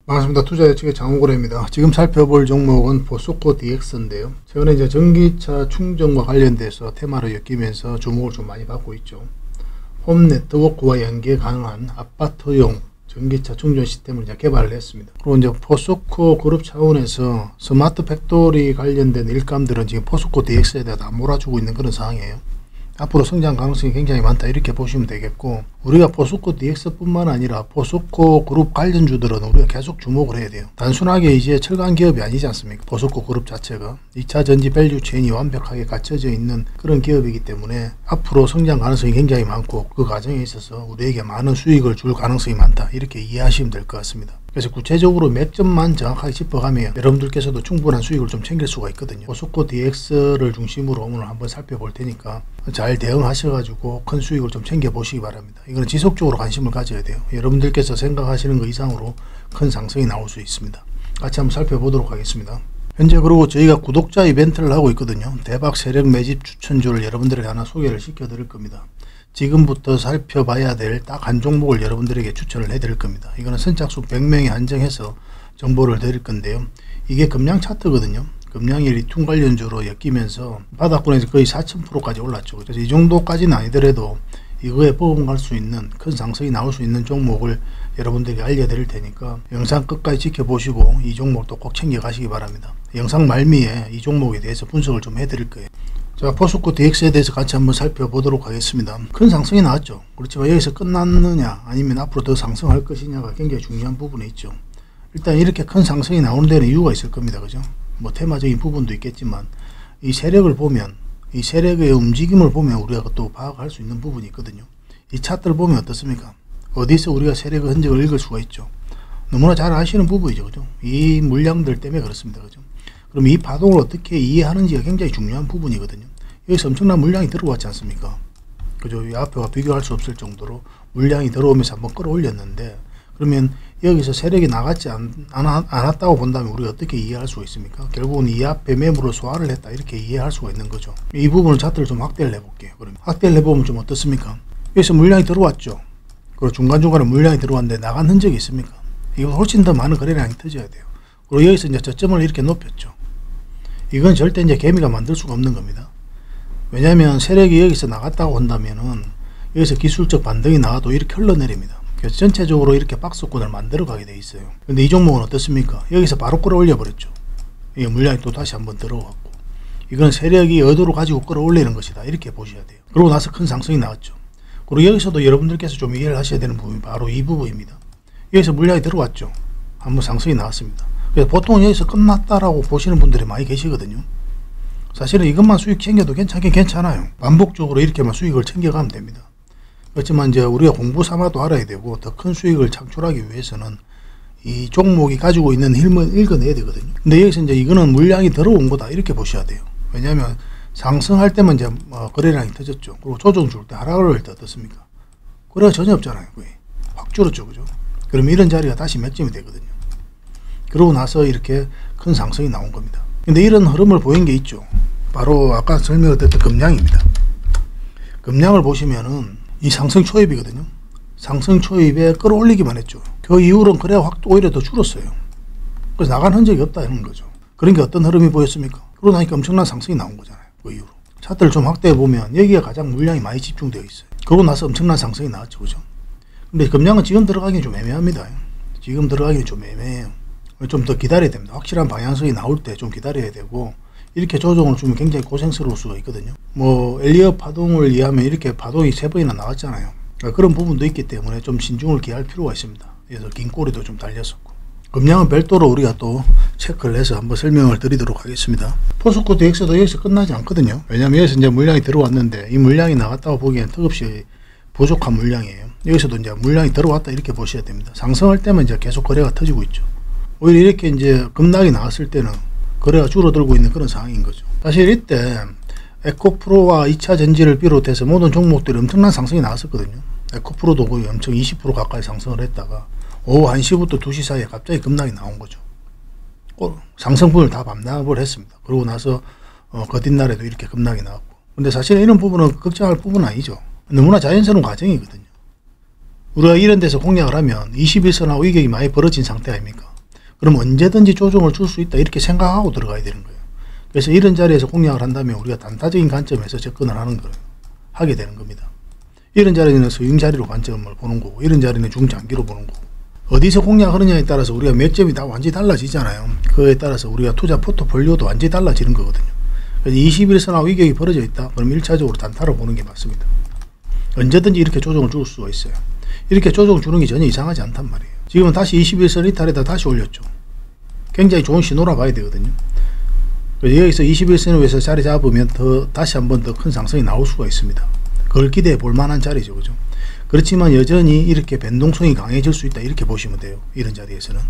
반갑습니다. 투자예측의 장우고래입니다. 지금 살펴볼 종목은 포스코 DX인데요. 최근에 이제 전기차 충전과 관련돼서 테마를 엮이면서 주목을 좀 많이 받고 있죠. 홈 네트워크와 연계 가능한 아파트용 전기차 충전 시스템을 이제 개발을 했습니다. 그리고 이제 포스코 그룹 차원에서 스마트 팩토리 관련된 일감들은 지금 포스코 DX에 대해 다 몰아주고 있는 그런 상황이에요. 앞으로 성장 가능성이 굉장히 많다 이렇게 보시면 되겠고, 우리가 포스코 DX 뿐만 아니라 포스코 그룹 관련주들은 우리가 계속 주목을 해야 돼요. 단순하게 이제 철강 기업이 아니지 않습니까? 포스코 그룹 자체가 2차 전지 밸류 체인이 완벽하게 갖춰져 있는 그런 기업이기 때문에 앞으로 성장 가능성이 굉장히 많고, 그 과정에 있어서 우리에게 많은 수익을 줄 가능성이 많다 이렇게 이해하시면 될 것 같습니다. 그래서 구체적으로 몇 점만 정확하게 짚어가면 여러분들께서도 충분한 수익을 좀 챙길 수가 있거든요. 포스코 DX를 중심으로 오늘 한번 살펴볼 테니까 잘 대응하셔가지고 큰 수익을 좀 챙겨 보시기 바랍니다. 이거는 지속적으로 관심을 가져야 돼요. 여러분들께서 생각하시는 것 이상으로 큰 상승이 나올 수 있습니다. 같이 한번 살펴보도록 하겠습니다. 현재 그리고 저희가 구독자 이벤트를 하고 있거든요. 대박 세력 매집 추천주를 여러분들에게 하나 소개를 시켜 드릴 겁니다. 지금부터 살펴봐야 될 딱 한 종목을 여러분들에게 추천을 해드릴 겁니다. 이거는 선착순 100명에 한정해서 정보를 드릴 건데요. 이게 금량 차트거든요. 금량이 리튬 관련주로 엮이면서 바닥권에서 거의 4000%까지 올랐죠. 그래서 이 정도까지는 아니더라도 이거에 버금갈 수 있는 큰 상승이 나올 수 있는 종목을 여러분들에게 알려드릴 테니까 영상 끝까지 지켜보시고 이 종목도 꼭 챙겨 가시기 바랍니다. 영상 말미에 이 종목에 대해서 분석을 좀 해드릴 거예요. 자, 포스코 DX에 대해서 같이 한번 살펴보도록 하겠습니다. 큰 상승이 나왔죠. 그렇지만 여기서 끝났느냐 아니면 앞으로 더 상승할 것이냐가 굉장히 중요한 부분에 있죠. 일단 이렇게 큰 상승이 나오는 데는 이유가 있을 겁니다. 그죠? 뭐 테마적인 부분도 있겠지만 이 세력을 보면, 이 세력의 움직임을 보면 우리가 또 파악할 수 있는 부분이 있거든요. 이 차트를 보면 어떻습니까? 어디서 우리가 세력의 흔적을 읽을 수가 있죠. 너무나 잘 아시는 부분이죠. 그죠? 이 물량들 때문에 그렇습니다. 그죠? 그럼 이 파동을 어떻게 이해하는지가 굉장히 중요한 부분이거든요. 여기서 엄청난 물량이 들어왔지 않습니까? 그죠? 이 앞에와 비교할 수 없을 정도로 물량이 들어오면서 한번 끌어올렸는데, 그러면 여기서 세력이 나갔지 않았다고 본다면 우리가 어떻게 이해할 수가 있습니까? 결국은 이 앞에 매물을 소화를 했다 이렇게 이해할 수가 있는 거죠. 이 부분을 차트를 좀 확대를 해볼게요. 그러면 확대를 해보면 좀 어떻습니까? 여기서 물량이 들어왔죠. 그리고 중간중간에 물량이 들어왔는데 나간 흔적이 있습니까? 이거 훨씬 더 많은 거래량이 터져야 돼요. 그리고 여기서 이제 저점을 이렇게 높였죠. 이건 절대 이제 개미가 만들 수가 없는 겁니다. 왜냐하면 세력이 여기서 나갔다고 한다면은 여기서 기술적 반등이 나와도 이렇게 흘러내립니다. 그래서 전체적으로 이렇게 박스권을 만들어 가게 돼 있어요. 근데 이 종목은 어떻습니까? 여기서 바로 끌어올려 버렸죠. 이게 물량이 또 다시 한번 들어왔고, 이건 세력이 의도로 가지고 끌어올리는 것이다 이렇게 보셔야 돼요. 그러고 나서 큰 상승이 나왔죠. 그리고 여기서도 여러분들께서 좀 이해를 하셔야 되는 부분이 바로 이 부분입니다. 여기서 물량이 들어왔죠. 한번 상승이 나왔습니다. 그래서 보통 여기서 끝났다라고 보시는 분들이 많이 계시거든요. 사실은 이것만 수익 챙겨도 괜찮긴 괜찮아요. 반복적으로 이렇게만 수익을 챙겨가면 됩니다. 그렇지만 이제 우리가 공부 삼아도 알아야 되고, 더 큰 수익을 창출하기 위해서는 이 종목이 가지고 있는 힘을 읽어내야 되거든요. 근데 여기서 이제 이거는 물량이 들어온 거다 이렇게 보셔야 돼요. 왜냐하면 상승할 때만 이제 거래량이 터졌죠. 그리고 조정 줄 때, 하락을 할 때 어떻습니까? 거래가 전혀 없잖아요. 거의 확 줄었죠. 그죠? 그러면 이런 자리가 다시 맥점이 되거든요. 그러고 나서 이렇게 큰 상승이 나온 겁니다. 근데 이런 흐름을 보인 게 있죠. 바로 아까 설명을 드렸던 금량입니다. 금량을 보시면은 이 상승 초입이거든요. 상승 초입에 끌어올리기만 했죠. 그 이후로는 거래가 확 오히려 더 줄었어요. 그래서 나간 흔적이 없다 이런 거죠. 그러니까 어떤 흐름이 보였습니까? 그러고 나니까 엄청난 상승이 나온 거잖아요. 그 이후로. 차트를 좀 확대해 보면 여기가 가장 물량이 많이 집중되어 있어요. 그러고 나서 엄청난 상승이 나왔죠. 그죠? 근데 금량은 지금 들어가기는 좀 애매합니다. 지금 들어가기는 좀 애매해요. 좀 더 기다려야 됩니다. 확실한 방향성이 나올 때 좀 기다려야 되고, 이렇게 조정을 주면 굉장히 고생스러울 수가 있거든요. 뭐 엘리엇 파동을 의하면 이렇게 파동이 3번이나 나왔잖아요. 그런 부분도 있기 때문에 좀 신중을 기할 필요가 있습니다. 그래서 긴 꼬리도 좀 달렸었고, 금량은 별도로 우리가 또 체크를 해서 한번 설명을 드리도록 하겠습니다. 포스코 DX도 여기서 끝나지 않거든요. 왜냐하면 여기서 이제 물량이 들어왔는데 이 물량이 나갔다고 보기엔 턱없이 부족한 물량이에요. 여기서도 이제 물량이 들어왔다 이렇게 보셔야 됩니다. 상승할 때만 이제 계속 거래가 터지고 있죠. 오히려 이렇게 이제 급락이 나왔을 때는 거래가 줄어들고 있는 그런 상황인 거죠. 사실 이때 에코프로와 2차 전지를 비롯해서 모든 종목들이 엄청난 상승이 나왔었거든요. 에코프로도 거의 엄청 20% 가까이 상승을 했다가 오후 1시부터 2시 사이에 갑자기 급락이 나온 거죠. 상승분을 다 반납을 했습니다. 그러고 나서 뒷날에도 이렇게 급락이 나왔고. 근데 사실 이런 부분은 걱정할 부분은 아니죠. 너무나 자연스러운 과정이거든요. 우리가 이런 데서 공략을 하면 21선하고 이격이 많이 벌어진 상태 아닙니까? 그럼 언제든지 조정을 줄 수 있다 이렇게 생각하고 들어가야 되는 거예요. 그래서 이런 자리에서 공략을 한다면 우리가 단타적인 관점에서 접근을 하게 되는 겁니다. 이런 자리는 서행 자리로 관점을 보는 거고, 이런 자리는 중장기로 보는 거고, 어디서 공략하느냐에 따라서 우리가 몇 점이 다 완전히 달라지잖아요. 그에 따라서 우리가 투자 포트폴리오도 완전히 달라지는 거거든요. 그래서 21선하고 이격이 벌어져 있다. 그럼 1차적으로 단타로 보는 게 맞습니다. 언제든지 이렇게 조정을 줄 수가 있어요. 이렇게 조정을 주는 게 전혀 이상하지 않단 말이에요. 지금은 다시 21선 이탈에다 다시 올렸죠. 굉장히 좋은 신호라 봐야 되거든요. 그래서 여기서 21선을 위해서 자리 잡으면 다시 한번 더 큰 상승이 나올 수가 있습니다. 그걸 기대해 볼 만한 자리죠. 그죠? 그렇지만 여전히 이렇게 변동성이 강해질 수 있다 이렇게 보시면 돼요. 이런 자리에서는.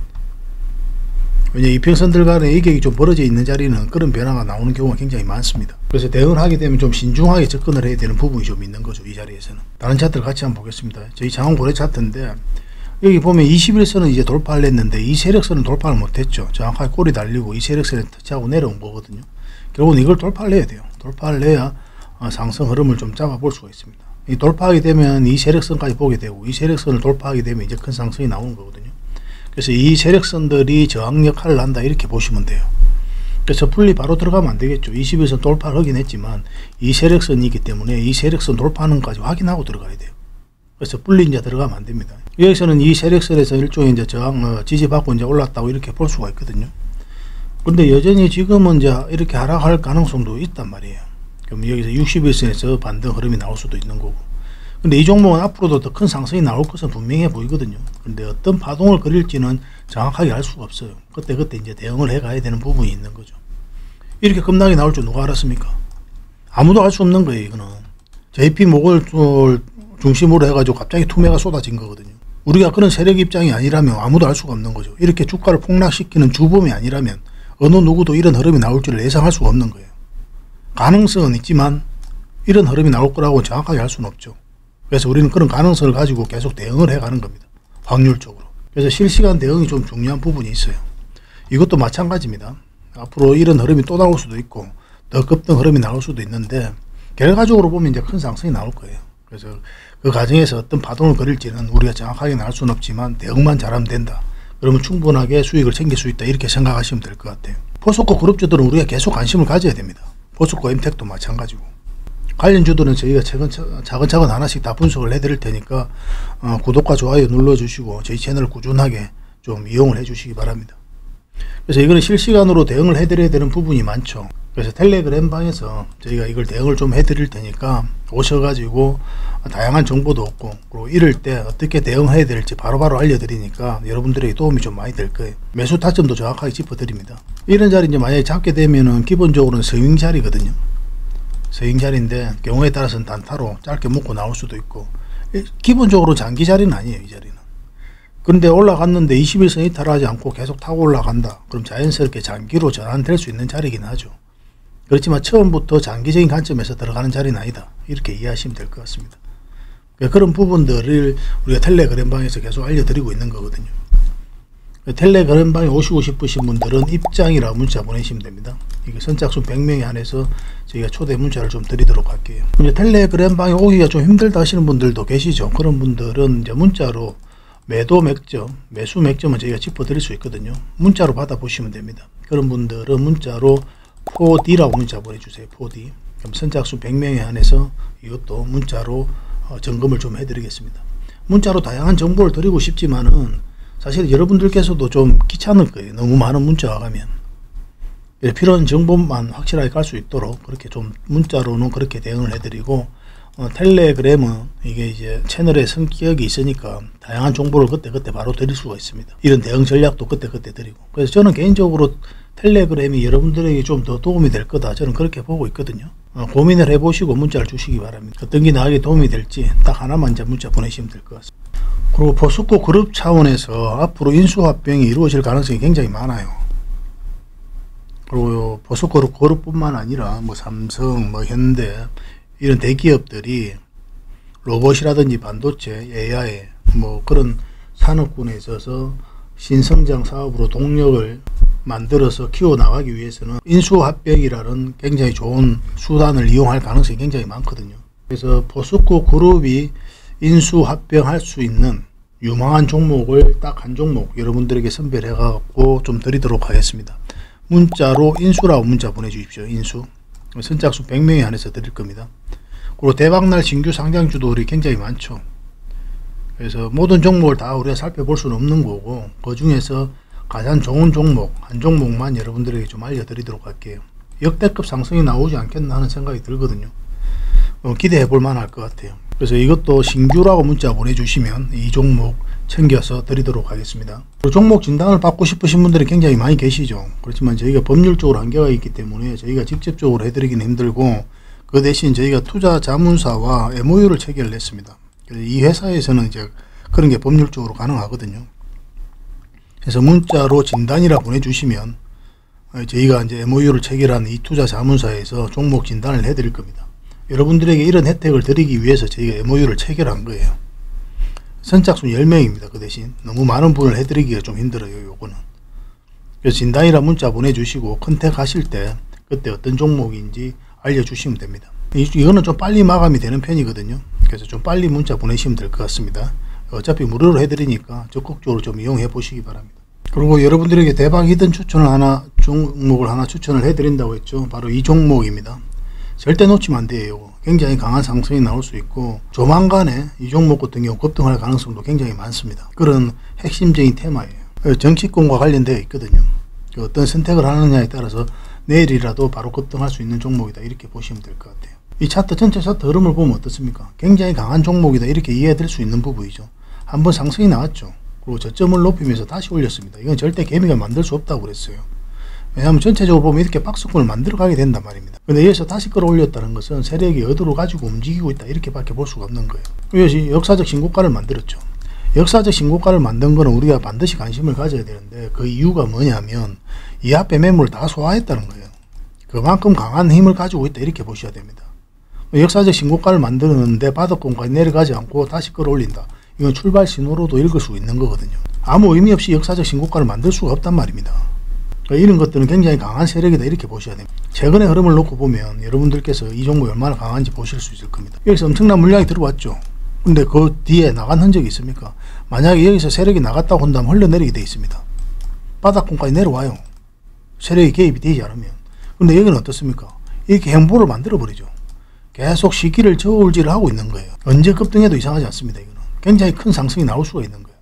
왜냐하면 이평선들 간의 이격이 좀 벌어져 있는 자리는 그런 변화가 나오는 경우가 굉장히 많습니다. 그래서 대응을 하게 되면 좀 신중하게 접근을 해야 되는 부분이 좀 있는 거죠. 이 자리에서는. 다른 차트를 같이 한번 보겠습니다. 저희 장원고래 차트인데 여기 보면 21선은 이제 돌파를 했는데 이 세력선은 돌파를 못했죠. 정확하게 꼬리 달리고 이 세력선에 터치하고 내려온 거거든요. 결국은 이걸 돌파를 해야 돼요. 돌파를 해야 상승 흐름을 좀 잡아볼 수가 있습니다. 이 돌파하게 되면 이 세력선까지 보게 되고, 이 세력선을 돌파하게 되면 이제 큰 상승이 나오는 거거든요. 그래서 이 세력선들이 저항 역할을 한다 이렇게 보시면 돼요. 그래서 풀리 바로 들어가면 안 되겠죠. 21선 돌파를 하긴 했지만 이 세력선이 있기 때문에 이 세력선 돌파하는 것까지 확인하고 들어가야 돼요. 그래서 풀리 이제 들어가면 안 됩니다. 여기서는 이 세력선에서 일종의 이제 저항 지지받고 이제 올랐다고 이렇게 볼 수가 있거든요. 근데 여전히 지금은 이제 이렇게 하락할 가능성도 있단 말이에요. 그럼 여기서 61선에서 반등 흐름이 나올 수도 있는 거고. 근데 이 종목은 앞으로도 더 큰 상승이 나올 것은 분명해 보이거든요. 근데 어떤 파동을 그릴지는 정확하게 알 수가 없어요. 그때 이제 대응을 해 가야 되는 부분이 있는 거죠. 이렇게 급락이 나올 줄 누가 알았습니까? 아무도 알 수 없는 거예요. 이거는 JP 모걸 중심으로 해가지고 갑자기 투매가 쏟아진 거거든요. 우리가 그런 세력 입장이 아니라면 아무도 알 수가 없는 거죠. 이렇게 주가를 폭락시키는 주범이 아니라면 어느 누구도 이런 흐름이 나올 줄을 예상할 수가 없는 거예요. 가능성은 있지만 이런 흐름이 나올 거라고 정확하게 할 수는 없죠. 그래서 우리는 그런 가능성을 가지고 계속 대응을 해가는 겁니다. 확률적으로. 그래서 실시간 대응이 좀 중요한 부분이 있어요. 이것도 마찬가지입니다. 앞으로 이런 흐름이 또 나올 수도 있고 더 급등 흐름이 나올 수도 있는데 결과적으로 보면 이제 큰 상승이 나올 거예요. 그래서 그 과정에서 어떤 파동을 그릴지는 우리가 정확하게는 알 수는 없지만 대응만 잘하면 된다. 그러면 충분하게 수익을 챙길 수 있다. 이렇게 생각하시면 될 것 같아요. 포스코 그룹주들은 우리가 계속 관심을 가져야 됩니다. 포스코 엠텍도 마찬가지고. 관련주들은 저희가 차근차근 하나씩 다 분석을 해드릴 테니까 구독과 좋아요 눌러주시고 저희 채널을 꾸준하게 좀 이용을 해주시기 바랍니다. 그래서 이거는 실시간으로 대응을 해드려야 되는 부분이 많죠. 그래서 텔레그램 방에서 저희가 이걸 대응을 좀 해드릴 테니까 오셔가지고 다양한 정보도 얻고, 그리고 이럴 때 어떻게 대응해야 될지 바로바로 알려드리니까 여러분들에게 도움이 좀 많이 될 거예요. 매수 타점도 정확하게 짚어드립니다. 이런 자리 이제 만약에 잡게 되면은 기본적으로는 서윙 자리거든요. 서윙 자리인데 경우에 따라서는 단타로 짧게 묶고 나올 수도 있고, 기본적으로 장기 자리는 아니에요. 이 자리는. 그런데 올라갔는데 21선 이탈하지 않고 계속 타고 올라간다. 그럼 자연스럽게 장기로 전환될 수 있는 자리이긴 하죠. 그렇지만 처음부터 장기적인 관점에서 들어가는 자리는 아니다. 이렇게 이해하시면 될 것 같습니다. 그런 부분들을 우리가 텔레그램방에서 계속 알려드리고 있는 거거든요. 텔레그램방에 오시고 싶으신 분들은 입장이라고 문자 보내시면 됩니다. 이게 선착순 100명에 한해서 저희가 초대 문자를 좀 드리도록 할게요. 이제 텔레그램방에 오기가 좀 힘들다 하시는 분들도 계시죠. 그런 분들은 이제 문자로 매도 맥점, 매수 맥점은 저희가 짚어드릴 수 있거든요. 문자로 받아보시면 됩니다. 그런 분들은 문자로 4D라고 문자 보내주세요. 4D. 그럼 선착순 100명에 한해서 이것도 문자로 점검을 좀 해드리겠습니다. 문자로 다양한 정보를 드리고 싶지만은 사실 여러분들께서도 좀 귀찮을 거예요. 너무 많은 문자가 가면. 필요한 정보만 확실하게 갈 수 있도록 그렇게 좀 문자로는 그렇게 대응을 해드리고, 텔레그램은 이게 이제 채널의 성격이 있으니까 다양한 정보를 그때그때 바로 드릴 수가 있습니다. 이런 대응 전략도 그때그때 드리고. 그래서 저는 개인적으로 텔레그램이 여러분들에게 좀 더 도움이 될 거다. 저는 그렇게 보고 있거든요. 고민을 해보시고 문자를 주시기 바랍니다. 어떤 게 나에게 도움이 될지 딱 하나만 이제 문자 보내시면 될 것 같습니다. 그리고 포스코 그룹 차원에서 앞으로 인수합병이 이루어질 가능성이 굉장히 많아요. 그리고 포스코 그룹뿐만 아니라 뭐 삼성, 뭐 현대 이런 대기업들이 로봇이라든지 반도체, AI 뭐 그런 산업군에 있어서 신성장 사업으로 동력을 만들어서 키워나가기 위해서는 인수합병이라는 굉장히 좋은 수단을 이용할 가능성이 굉장히 많거든요. 그래서 포스코 그룹이 인수합병할 수 있는 유망한 종목을 딱 한 종목 여러분들에게 선별해 갖고 좀 드리도록 하겠습니다. 문자로 인수라고 문자 보내주십시오. 인수. 선착순 100명에 한해서 드릴 겁니다. 그리고 대박날 신규 상장주들이 굉장히 많죠. 그래서 모든 종목을 다 우리가 살펴볼 수는 없는 거고, 그 중에서 가장 좋은 종목 한 종목만 여러분들에게 좀 알려드리도록 할게요. 역대급 상승이 나오지 않겠나 하는 생각이 들거든요. 기대해 볼 만할 것 같아요. 그래서 이것도 신규라고 문자 보내주시면 이 종목 챙겨서 드리도록 하겠습니다. 종목 진단을 받고 싶으신 분들이 굉장히 많이 계시죠. 그렇지만 저희가 법률적으로 한계가 있기 때문에 저희가 직접적으로 해드리기는 힘들고, 그 대신 저희가 투자자문사와 MOU를 체결을 했습니다. 그래서 이 회사에서는 이제 그런 게 법률적으로 가능하거든요. 그래서 문자로 진단이라 보내주시면 저희가 이제 MOU를 체결한 이 투자자문사에서 종목 진단을 해드릴 겁니다. 여러분들에게 이런 혜택을 드리기 위해서 저희가 MOU를 체결한 거예요. 선착순 10명입니다. 그 대신 너무 많은 분을 해드리기가 좀 힘들어요. 요거는. 그래서 진단이라 문자 보내주시고 컨택하실 때 그때 어떤 종목인지 알려주시면 됩니다. 이거는 좀 빨리 마감이 되는 편이거든요. 그래서 좀 빨리 문자 보내시면 될 것 같습니다. 어차피 무료로 해드리니까 적극적으로 좀 이용해 보시기 바랍니다. 그리고 여러분들에게 대박 히든 종목을 하나 추천을 해드린다고 했죠. 바로 이 종목입니다. 절대 놓치면 안 돼요. 굉장히 강한 상승이 나올 수 있고, 조만간에 이 종목 같은 경우 급등할 가능성도 굉장히 많습니다. 그런 핵심적인 테마예요. 정치권과 관련되어 있거든요. 어떤 선택을 하느냐에 따라서 내일이라도 바로 급등할 수 있는 종목이다, 이렇게 보시면 될 것 같아요. 이 차트 전체 차트 흐름을 보면 어떻습니까? 굉장히 강한 종목이다, 이렇게 이해될 수 있는 부분이죠. 한번 상승이 나왔죠. 그리고 저점을 높이면서 다시 올렸습니다. 이건 절대 개미가 만들 수 없다고 그랬어요. 왜냐하면 전체적으로 보면 이렇게 박스권을 만들어 가게 된단 말입니다. 근데 여기서 다시 끌어올렸다는 것은 세력이 어디로 가지고 움직이고 있다, 이렇게 밖에 볼 수가 없는 거예요. 이것이 역사적 신고가를 만들었죠. 역사적 신고가를 만든 거는 우리가 반드시 관심을 가져야 되는데, 그 이유가 뭐냐면 이 앞에 매물을 다 소화했다는 거예요. 그만큼 강한 힘을 가지고 있다, 이렇게 보셔야 됩니다. 역사적 신고가를 만드는데 바닥권까지 내려가지 않고 다시 끌어올린다, 이건 출발 신호로도 읽을 수 있는 거거든요. 아무 의미 없이 역사적 신고가를 만들 수가 없단 말입니다. 이런 것들은 굉장히 강한 세력이다, 이렇게 보셔야 됩니다. 최근의 흐름을 놓고 보면 여러분들께서 이 종목이 얼마나 강한지 보실 수 있을 겁니다. 여기서 엄청난 물량이 들어왔죠. 근데 그 뒤에 나간 흔적이 있습니까? 만약에 여기서 세력이 나갔다고 한다면 흘러내리게 되어 있습니다. 바닥권까지 내려와요. 세력이 개입이 되지 않으면. 근데 여기는 어떻습니까? 이렇게 행보를 만들어 버리죠. 계속 시기를 저울질을 하고 있는 거예요. 언제 급등해도 이상하지 않습니다. 이거는 굉장히 큰 상승이 나올 수가 있는 거예요.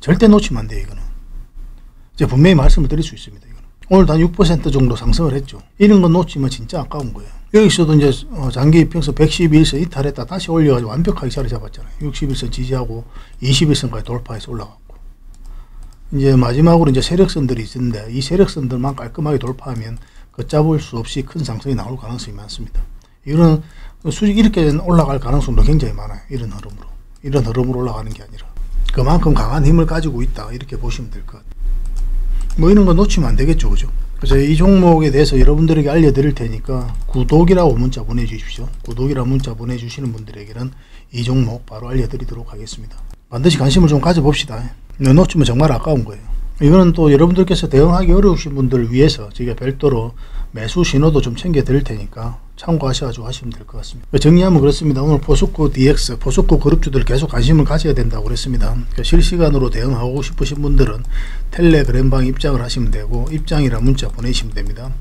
절대 놓치면 안 돼요. 이거는 제가 분명히 말씀을 드릴 수 있습니다. 이거는 오늘도 한 6% 정도 상승을 했죠. 이런 건 놓치면 진짜 아까운 거예요. 여기서도 이제 장기 이평선 111선 이탈했다 다시 올려가지고 완벽하게 자리 잡았잖아요. 61선 지지하고 21선까지 돌파해서 올라갔고, 이제 마지막으로 이제 세력선들이 있는데 이 세력선들만 깔끔하게 돌파하면 걷잡을 수 없이 큰 상승이 나올 가능성이 많습니다. 이거는 수직 이렇게 올라갈 가능성도 굉장히 많아요. 이런 흐름으로 올라가는 게 아니라 그만큼 강한 힘을 가지고 있다, 이렇게 보시면 될 것 같아요. 뭐 이런 거 놓치면 안 되겠죠, 그죠? 그래서 이 종목에 대해서 여러분들에게 알려드릴 테니까 구독이라고 문자 보내주십시오. 구독이라고 문자 보내주시는 분들에게는 이 종목 바로 알려드리도록 하겠습니다. 반드시 관심을 좀 가져봅시다. 놓치면 정말 아까운 거예요. 이거는 또 여러분들께서 대응하기 어려우신 분들을 위해서 저희가 별도로 매수 신호도 좀 챙겨 드릴 테니까 참고하셔가지고 하시면 될 것 같습니다. 정리하면 그렇습니다. 오늘 포스코 DX, 포스코 그룹주들 계속 관심을 가져야 된다고 그랬습니다. 실시간으로 대응하고 싶으신 분들은 텔레그램방 입장을 하시면 되고, 입장이라 문자 보내시면 됩니다.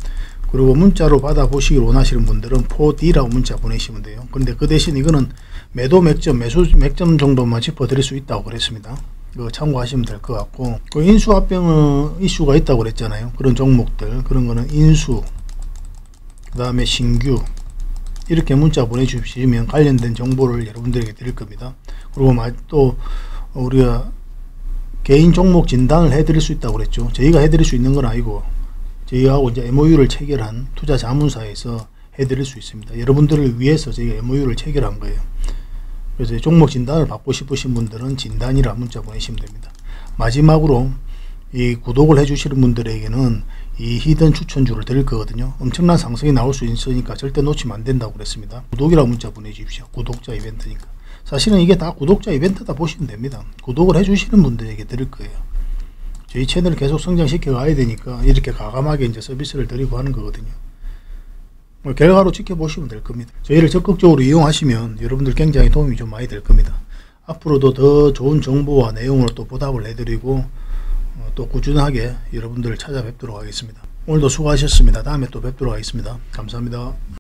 그리고 문자로 받아보시길 원하시는 분들은 4D라고 문자 보내시면 돼요. 근데 그 대신 이거는 매도 맥점, 매수 맥점 정도만 짚어드릴 수 있다고 그랬습니다. 이거 참고하시면 될 것 같고, 그 인수합병 이슈가 있다고 그랬잖아요. 그런 종목들, 그런 거는 인수, 그 다음에 신규, 이렇게 문자 보내주시면 관련된 정보를 여러분들에게 드릴 겁니다. 그리고 또 우리가 개인 종목 진단을 해드릴 수 있다고 그랬죠. 저희가 해드릴 수 있는 건 아니고 저희하고 이제 MOU를 체결한 투자 자문사에서 해드릴 수 있습니다. 여러분들을 위해서 저희가 MOU를 체결한 거예요. 그래서 종목 진단을 받고 싶으신 분들은 진단이라 문자 보내시면 됩니다. 마지막으로 이 구독을 해주시는 분들에게는 이 히든 추천주를 드릴 거거든요. 엄청난 상승이 나올 수 있으니까 절대 놓치면 안 된다고 그랬습니다. 구독이라 문자 보내주십시오. 구독자 이벤트니까. 사실은 이게 다 구독자 이벤트다 보시면 됩니다. 구독을 해주시는 분들에게 드릴 거예요. 저희 채널을 계속 성장시켜 가야 되니까 이렇게 과감하게 이제 서비스를 드리고 하는 거거든요. 결과로 지켜보시면 될 겁니다. 저희를 적극적으로 이용하시면 여러분들 굉장히 도움이 좀 많이 될 겁니다. 앞으로도 더 좋은 정보와 내용으로 또 보답을 해드리고 또 꾸준하게 여러분들을 찾아뵙도록 하겠습니다. 오늘도 수고하셨습니다. 다음에 또 뵙도록 하겠습니다. 감사합니다.